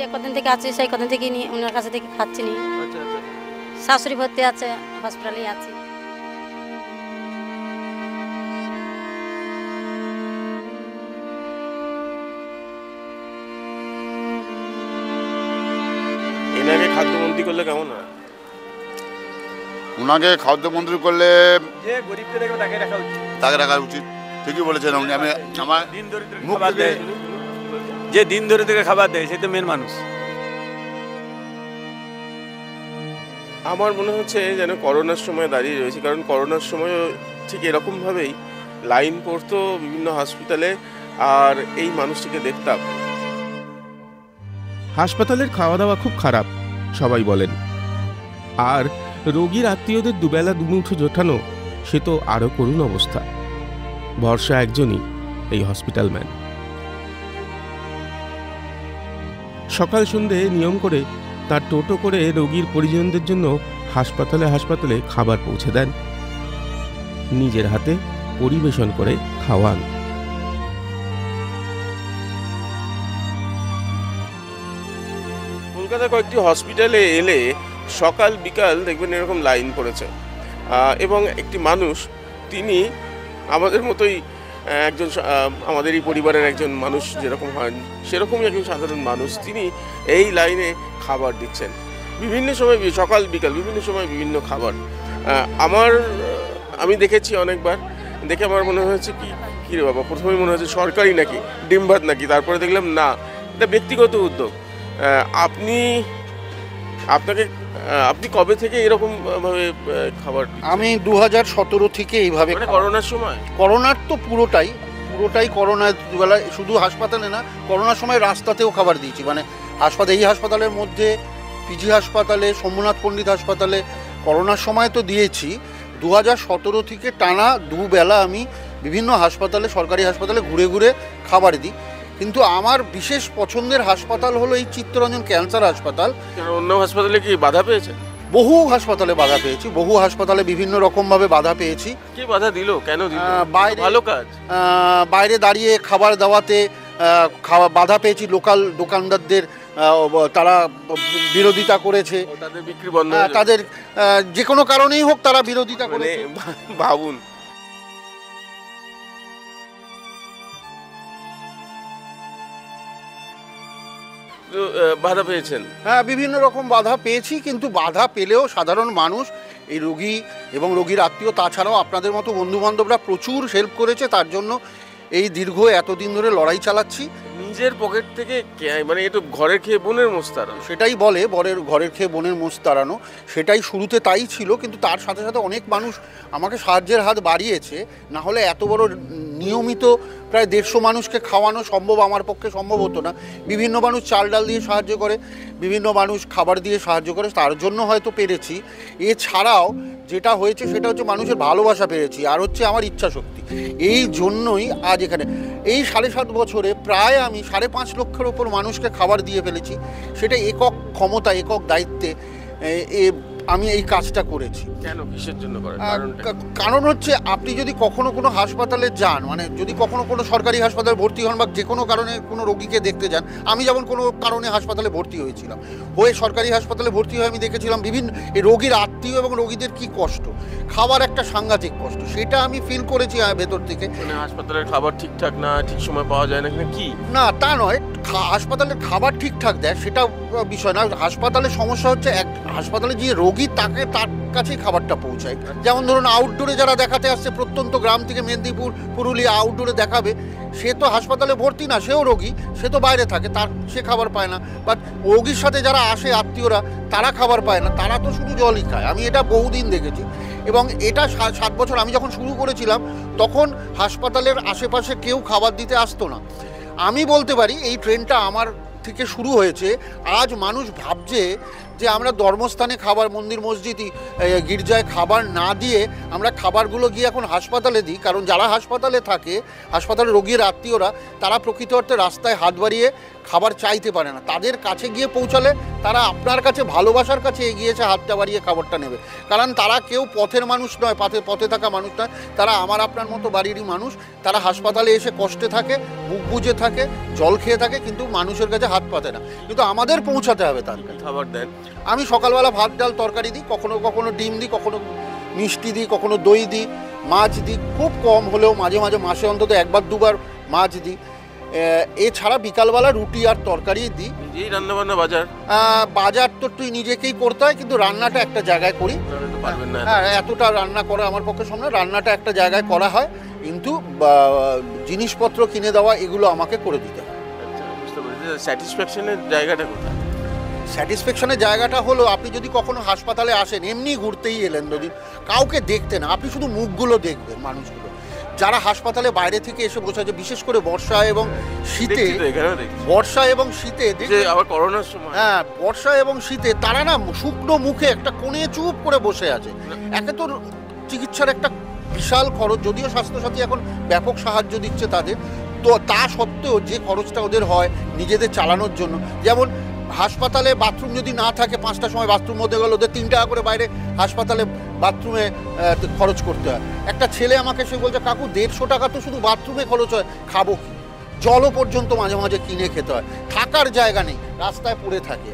যে কদিন থেকে আছি সেই কদিন থেকে নিয়ে ওনার কাছে থেকে খাচ্ছি নি। আচ্ছা আচ্ছা। শাশুড়ি ভর্তি আছে, হসপিটালেই আছি। এনাকে খাদ্যমন্ত্রী করলে কেমন হয়? ওনাকে খাদ্যমন্ত্রী করলে যে গরিবকে দেখবে তাকে রাখা উচিত। তাকে রাখা উচিত। ঠিকই বলেছেন উনি। আমি আমার দিন দরিদ্রকে মুখ খাবার থেকে দেয়, যে দিন দরিদ্রকে খাবার দেয় সে তো মেন মানুষ। আমার মনে হচ্ছে যেন করোনার সময় দাঁড়িয়ে রয়েছে, কারণ করোনার সময় ঠিক এরকমভাবেই লাইন পড়তো বিভিন্ন হসপিটালে, আর এই মানুষটিকে দেখতাম। হাসপাতালের খাওয়া দাওয়া খুব খারাপ সবাই বলেন, আর রোগীর আত্মীয়দের দুবেলা দুমুঠো জোটানো সে তো আরও করুণ অবস্থা। ভরসা একজনই, এই হসপিটাল ম্যান। সকাল সন্ধে নিয়ম করে তার টোটো করে রোগীর পরিজনদের জন্য হাসপাতালে হাসপাতালে খাবার পৌঁছে দেন, নিজের হাতে পরিবেশন করে খাওয়ান। কলকাতা কয়েকটি হসপিটালে এলে সকাল বিকাল দেখবেন এরকম লাইন পড়েছে, এবং একটি মানুষ, তিনি আমাদের মতোই একজন, আমাদেরই পরিবারের একজন মানুষ যেরকম হয় সেরকমই একজন সাধারণ মানুষ, তিনি এই লাইনে খাবার দিচ্ছেন বিভিন্ন সময়, সকাল বিকাল বিভিন্ন সময় বিভিন্ন খাবার। আমি দেখেছি অনেকবার, দেখে আমার মনে হয়েছে কি রে বাবা, প্রথমেই মনে হয়েছে সরকারি নাকি, ডিম ভাত নাকি, তারপরে দেখলাম না, এটা ব্যক্তিগত উদ্যোগ। আপনি কবে থেকে এরকম ভাবে খাবার? আমি 2017 থেকে এইভাবে, করোনার সময়? করোনার তো পুরোটাই করোনার বেলায়, শুধু হাসপাতালে না, করোনার সময় রাস্তাতেও খাবার দিয়েছি। মানে এই হাসপাতালের মধ্যে, পিজি হাসপাতালে, সোমনাথ পণ্ডিত হাসপাতালে করোনার সময় তো দিয়েছি। 2017 থেকে টানা দুবেলা আমি বিভিন্ন হাসপাতালে, সরকারি হাসপাতালে ঘুরে ঘুরে খাবার দিই। কিন্তু আমার বিশেষ পছন্দের হাসপাতাল হলো এই চিত্তরঞ্জন ক্যান্সার হাসপাতাল। অন্য হাসপাতালে কি বাধা পেয়েছে? বহু হাসপাতালে বাধা পেয়েছি, বহু হাসপাতালে বিভিন্ন রকমভাবে বাধা পেয়েছি। কি বাধা দিল, কেন দিল? বাইরে, ভালো কাজ, বাইরে দাঁড়িয়ে খাবার দেওয়াতে বাধা পেয়েছি। লোকাল দোকানদারদের তারা বিরোধিতা করেছে, তাদের বিক্রি বন্ধ, তাদের যে কোনো কারণেই হোক তারা বিরোধিতা করেছে। ভাবুন, বাধা পেয়েছেন? হ্যাঁ, বিভিন্ন রকম বাধা পেয়েছি, কিন্তু বাধা পেলেও সাধারণ মানুষ, এই রোগী এবং রোগীর আত্মীয়, তাছাড়াও আপনাদের মতো বন্ধুবান্ধবরা প্রচুর হেল্প করেছে। তার জন্য এই দীর্ঘ এতদিন ধরে লড়াই চালাচ্ছি। নিজের পকেট থেকে, মানে এটা ঘরের খেয়ে বোনের মোষ তাড়ানো, সেটাই বলে, ঘরের খেয়ে বোনের মোষ তাড়ানো, সেটাই শুরুতে তাই ছিল। কিন্তু তার সাথে সাথে অনেক মানুষ আমাকে সাহায্যের হাত বাড়িয়েছে। না হলে এত বড় নিয়মিত প্রায় 150 মানুষকে খাওয়ানো সম্ভব আমার পক্ষে সম্ভব হতো না। বিভিন্ন মানুষ চাল ডাল দিয়ে সাহায্য করে, বিভিন্ন মানুষ খাবার দিয়ে সাহায্য করে, তার জন্য হয়তো পেরেছি। এছাড়াও যেটা হয়েছে সেটা হচ্ছে মানুষের ভালোবাসা পেয়েছি, আর হচ্ছে আমার ইচ্ছা শক্তি। এই জন্যই আজ এখানে এই 7.5 বছরে প্রায় আমি 5.5 লক্ষের ওপর মানুষকে খাবার দিয়ে ফেলেছি। সেটা একক ক্ষমতা, একক দায়িত্বে আমি এই কাজটা করেছি। কেন, কিসের জন্য করেন? কারণ হচ্ছে, আপনি যদি কখনো কোনো হাসপাতালে যান, মানে যদি কখনো কোনো সরকারি হাসপাতালে ভর্তি হন বা যে কোনো কারণে কোনো রোগীকে দেখতে যান, আমি যেমন কোনো কারণে হাসপাতালে ভর্তি হয়েছিলাম, সরকারি হাসপাতালে ভর্তি হয়ে আমি দেখেছিলাম বিভিন্ন এই রোগীর আত্মীয় এবং রোগীদের কি কষ্ট, খাবার একটা সাংঘাতিক কষ্ট, সেটা আমি ফিল করেছি ভেতর থেকে। মানে হাসপাতালের খাবার ঠিকঠাক না, ঠিক সময় পাওয়া যায় না কি? না, তা নয়, হাসপাতালের খাবার ঠিকঠাক দেয় সেটা বিষয় না। হাসপাতালের সমস্যা হচ্ছে, হাসপাতালে যে রোগী তার কাছেই খাবারটা পৌঁছায়। যেমন ধরুন, আউটডোরে যারা দেখাতে আসছে প্রত্যন্ত গ্রাম থেকে, মেদিনীপুর, পুরুলিয়া, আউটডোরে দেখাবে, সে তো হাসপাতালে ভর্তি না, সেও রোগী, সে তো বাইরে থাকে, সে খাবার পায় না। বাট রোগীর সাথে যারা আসে আত্মীয়রা, তারা খাবার পায় না, তারা তো শুধু জলই খায়। আমি এটা বহুদিন দেখেছি, এবং এটা 7 বছর আমি যখন শুরু করেছিলাম তখন হাসপাতালের আশেপাশে কেউ খাবার দিতে আসতো না। আমি বলতে পারি এই ট্রেনটা আমার থেকে শুরু হয়েছে। আজ মানুষ ভাবছে যে আমরা ধর্মস্থানে খাবার, মন্দির মসজিদ গির্জায় খাবার না দিয়ে আমরা খাবারগুলো গিয়ে এখন হাসপাতালে দিই। কারণ যারা হাসপাতালে থাকে, হাসপাতালে রোগীর আত্মীয়রা, তারা প্রকৃত অর্থে রাস্তায় হাত বাড়িয়ে খাবার চাইতে পারে না। তাদের কাছে গিয়ে পৌঁছালে তারা আপনার কাছে ভালোবাসার কাছে এগিয়েছে হাতটা বাড়িয়ে খাবারটা নেবে। কারণ তারা কেউ পথের মানুষ নয়, পথে থাকা মানুষ নয়, তারা আমার আপনার মতো বাড়িরই মানুষ। তারা হাসপাতালে এসে কষ্টে থাকে, বুক বুজে থাকে, জল খেয়ে থাকে, কিন্তু মানুষের কাছে হাত পাতে না। কিন্তু আমাদের পৌঁছাতে হবে তার কাছে। খাবার দেন? আমি সকালবেলা ভাত ডাল তরকারি দিই, কখনো কখনো ডিম দিই, কখনো মিষ্টি দিই, কখনো দই দিই, মাছ দিই, খুব কম হলেও মাঝে মাঝে মাসে অন্তত একবার দুবার মাছ দিই। এছাড়া বিকালবেলা রুটি আর তরকারি দিই। নিজেই রান্নাবান্না বাজার তো তুই নিজেকেই করতে হয়, কিন্তু রান্নাটা একটা জায়গায় করি। পারবেন না? হ্যাঁ, এতটা রান্না করা আমার পক্ষে সম্ভব না। রান্নাটা একটা জায়গায় করা হয়, কিন্তু জিনিসপত্র কিনে দেওয়া এগুলো আমাকে করে দিতে হয়। বুঝতে পেরেছি। স্যাটিসফ্যাকশনের জায়গাটা কোথায়? স্যাটিসফ্যাকশনের জায়গাটা হলো, আপনি যদি কখনো হাসপাতালে আসেন, এমনি ঘুরতেই এলেন দুদিন, কাউকে দেখতে না, আপনি শুধু মুখগুলো দেখবেন মানুষগুলো যারা হাসপাতালে বাইরে থেকে এসে বসে আছে, বিশেষ করে বর্ষা এবং শীতে। বর্ষা এবং শীতে আবার করোনার সময়, হ্যাঁ, বর্ষা এবং শীতে তারা না শুকনো মুখে একটা কোণে চুপ করে বসে আছে। একে তো চিকিৎসার একটা বিশাল খরচ, যদিও স্বাস্থ্যসাথী এখন ব্যাপক সাহায্য দিচ্ছে তাদের, তো তা সত্ত্বেও যে খরচটা ওদের হয় নিজেদের চালানোর জন্য, যেমন হাসপাতালে বাথরুম যদি না থাকে, 5টার সময় বাথরুম মধ্যে গেলে ওদের 3 টাকা করে বাইরে হাসপাতালে বাথরুমে খরচ করতে হয়। একটা ছেলে আমাকে সে বলছে, কাকু 150 টাকা তো শুধু বাথরুমে খরচ হয়, খাবো কি? জলও পর্যন্ত মাঝে মাঝে কিনে খেতে হয়। থাকার জায়গা নেই, রাস্তায় পড়ে থাকে।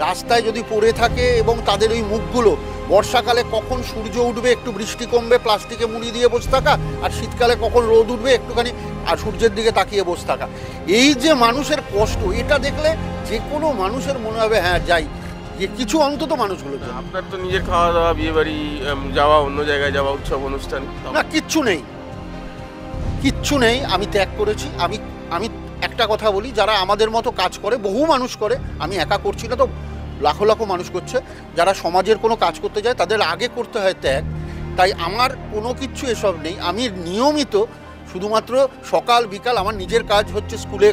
রাস্তায় যদি পড়ে থাকে এবং তাদের ওই মুখগুলো, বর্ষাকালে কখন সূর্য উঠবে, একটু বৃষ্টি কমবে, প্লাস্টিকে মুড়ি দিয়ে বসে থাকা, আর শীতকালে কখন রোদ উঠবে, একটুখানি আর সূর্যের দিকে তাকিয়ে বসে থাকা। এই যে মানুষের কষ্ট, এটা দেখলে যে কোনো মানুষের মনে হবে হ্যাঁ যাই, যে কিছু অন্তত মানুষগুলো। আপনার তো নিজের খাওয়া দাওয়া, বিয়ে বাড়ি যাওয়া, অন্য জায়গায় যাওয়া, উৎসব অনুষ্ঠান না, কিচ্ছু নেই, কিচ্ছু নেই। আমি ত্যাগ করেছি। আমি একটা কথা বলি, যারা আমাদের মতো কাজ করে, বহু মানুষ করে, আমি একা করছি না তো, লাখো লাখো মানুষ করছে, যারা সমাজের কোনো কাজ করতে যায় তাদের আগে করতে হয় ত্যাগ। তাই আমার কোনো কিছু এসব নেই। আমি নিয়মিত শুধুমাত্র সকাল বিকাল, আমার নিজের কাজ হচ্ছে স্কুলে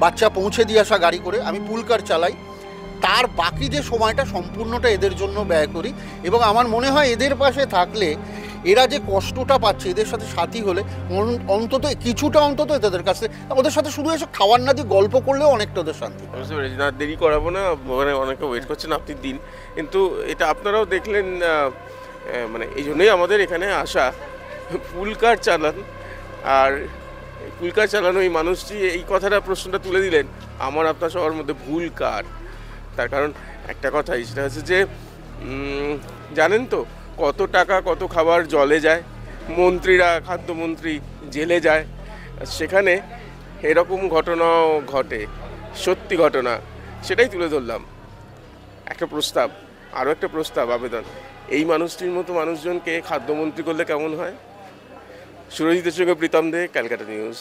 বাচ্চা পৌঁছে দিয়ে আসা গাড়ি করে, আমি পুলকার চালাই। তার বাকি যে সময়টা সম্পূর্ণটা এদের জন্য ব্যয় করি, এবং আমার মনে হয় এদের পাশে থাকলে, এরা যে কষ্টটা পাচ্ছে, এদের সাথে সাথী হলে অন্তত কিছুটা, অন্তত এদের কাছে, ওদের সাথে শুধু এসে খাওয়ার না দিয়ে গল্প করলেও অনেকটা ওদের শান্তি। বুঝতে পেরেছি। না, দেরি করাবো না, মানে অনেকে ওয়েট করছেন, আপনি দিন। কিন্তু এটা আপনারাও দেখলেন, মানে এই জন্যই আমাদের এখানে আসা। পুলকার চালান, আর পুলকার চালানো এই মানুষটি এই কথাটা, প্রশ্নটা তুলে দিলেন, আমার আপনার সবার মধ্যে ভুল কার? তার কারণ একটা কথাই, সেটা হচ্ছে যে জানেন তো কত টাকা, কত খাবার জলে যায়, মন্ত্রীরা, খাদ্যমন্ত্রী জেলে যায়, সেখানে এরকম ঘটনাও ঘটে, সত্যি ঘটনা, সেটাই তুলে ধরলাম। একটা প্রস্তাব, আরও একটা প্রস্তাব, আবেদন, এই মানুষটির মতো মানুষজনকে খাদ্যমন্ত্রী করলে কেমন হয়? সুরজিতের সঙ্গে প্রীতম দে, ক্যালকাটা নিউজ।